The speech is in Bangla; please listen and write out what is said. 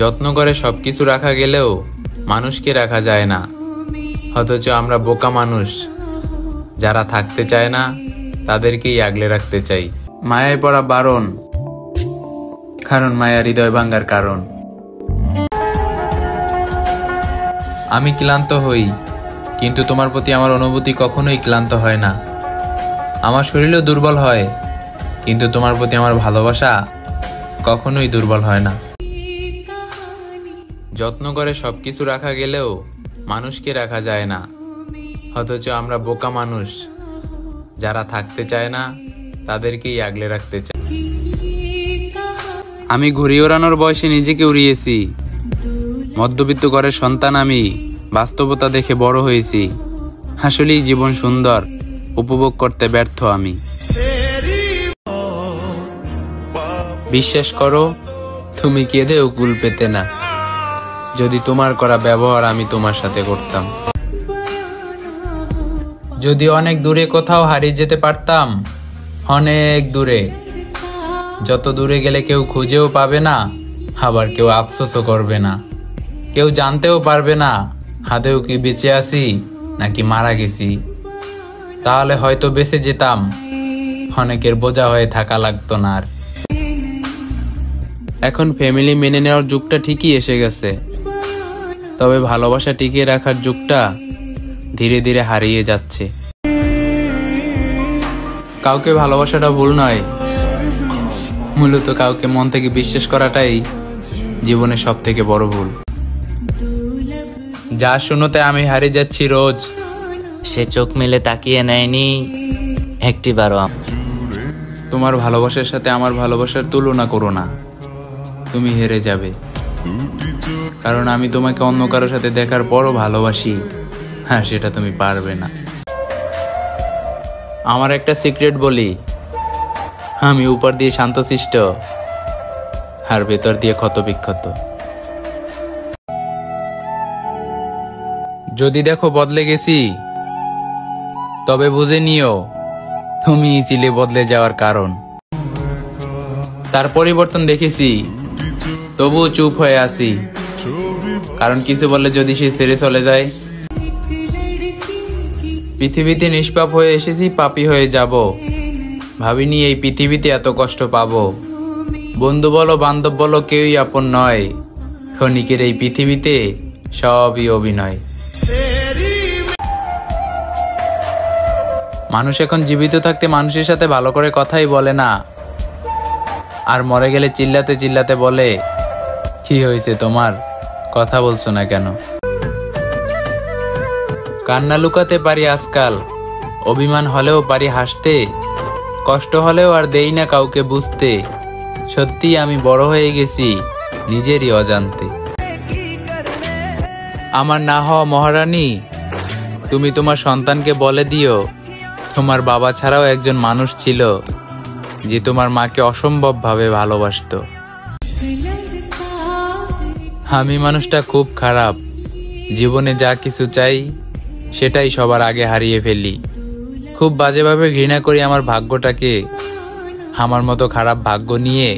যত্ন করে সবকিছু রাখা গেলেও মানুষকে রাখা যায় না। অথচ আমরা বোকা মানুষ, যারা থাকতে চায় না তাদেরকেই আগলে রাখতে চাই। মায়ায় পড়া বারণ, কারণ মায়া হৃদয় ভাঙার কারণ। আমি ক্লান্ত হই, কিন্তু তোমার প্রতি আমার অনুভূতি কখনোই ক্লান্ত হয় না। আমার শরীরও দুর্বল হয়, কিন্তু তোমার প্রতি আমার ভালোবাসা কখনোই দুর্বল হয় না। যত্ন করে সবকিছু রাখা গেলেও মানুষকে রাখা যায় না। অথচ আমরা বোকা মানুষ, যারা থাকতে চায় না তাদেরকেই আগলে রাখতে চাই। আমি ঘুড়ি ওড়ানোর বয়সে নিজেকে উড়িয়েছি। মধ্যবিত্ত ঘরের সন্তান আমি, বাস্তবতা দেখে বড় হয়েছি। আসলেই জীবন সুন্দর, উপভোগ করতে ব্যর্থ আমি। বিশ্বাস করো, তুমি কেঁদেও কুল পেতে না যদি তোমার করা ব্যবহার আমি তোমার সাথে করতাম। যদি অনেক দূরে কোথাও হারিয়ে যেতে পারতাম, অনেক দূরে, যত দূরে গেলে কেউ খুঁজেও পাবে না, আবার কেউ আফসোসও করবে না। কেউ জানতেও পারবে না আদৌ কি বেঁচে আছি নাকি মারা গেছি। তাহলে হয়তো বেঁচে যেতাম, অনেকের বোঝা হয়ে থাকা লাগতো না আর। এখন ফ্যামিলি মেনে নেওয়ার যুগটা ঠিকই এসে গেছে, তবে ভালোবাসা টিকিয়ে রাখার যুগটা ধীরে ধীরে হারিয়ে যাচ্ছে। কাউকে ভালোবাসাটা ভুল নয়, মূলত কাউকে মন থেকে বিশ্বাস করাটাই জীবনের সব থেকে বড় ভুল। যা শুনোতে আমি হারিয়ে যাচ্ছি রোজ, সে চোখ মেলে তাকিয়ে নেয়নি একটিবারও। তোমার ভালোবাসার সাথে আমার ভালোবাসার তুলনা করো না, তুমি হেরে যাবে। কারণ আমি তোমাকে অন্য কারোর সাথে দেখার পরও ভালোবাসি, হ্যাঁ সেটা তুমি পারবে না। আমার একটা সিক্রেট বলি, আমি উপর দিয়ে শান্তশিষ্ট আর ভেতর দিয়ে ক্ষতবিক্ষত। যদি দেখো বদলে গেছি, তবে বুঝে নিও তুমি ছিলে বদলে যাওয়ার কারণ। তার পরিবর্তন দেখেছি, তবুও চুপ হয়ে আছি, কারণ কিছু বললে যদি সে ছেড়ে চলে যায়। পৃথিবীতে নিষ্পাপ হয়ে এসেছি, পাপী হয়ে যাব। ভাবিনি এই পৃথিবীতে এত কষ্ট পাবো। বন্ধু বলো বান্ধব বলো কেউই আপন নয়, ক্ষণিকের এই পৃথিবীতে সবই অভিনয়। মানুষ এখন জীবিত থাকতে মানুষের সাথে ভালো করে কথাই বলে না, আর মরে গেলে চিল্লাতে চিল্লাতে বলে, কি হয়েছে তোমার, কথা বলছো না কেন। কান্না লুকাতে পারি আজকাল, অভিমান হলেও পারি হাসতে, কষ্ট হলেও আর দেই না কাউকে বুঝতে। সত্যি আমি বড় হয়ে গেছি নিজেরই অজান্তে। আমার না হওয়া মহারানী, তুমি তোমার সন্তানকে বলে দিও, তোমার বাবা ছাড়াও একজন মানুষ ছিল যে তোমার মাকে অসম্ভবভাবে ভালোবাসতো। আমি মানুষটা খুব খারাপ, জীবনে যা কিছু চাই সেটাই সবার আগে হারিয়ে ফেলি। খুব বাজেভাবে ঘৃণা করি আমার ভাগ্যটাকে, আমার মতো খারাপ ভাগ্য নিয়ে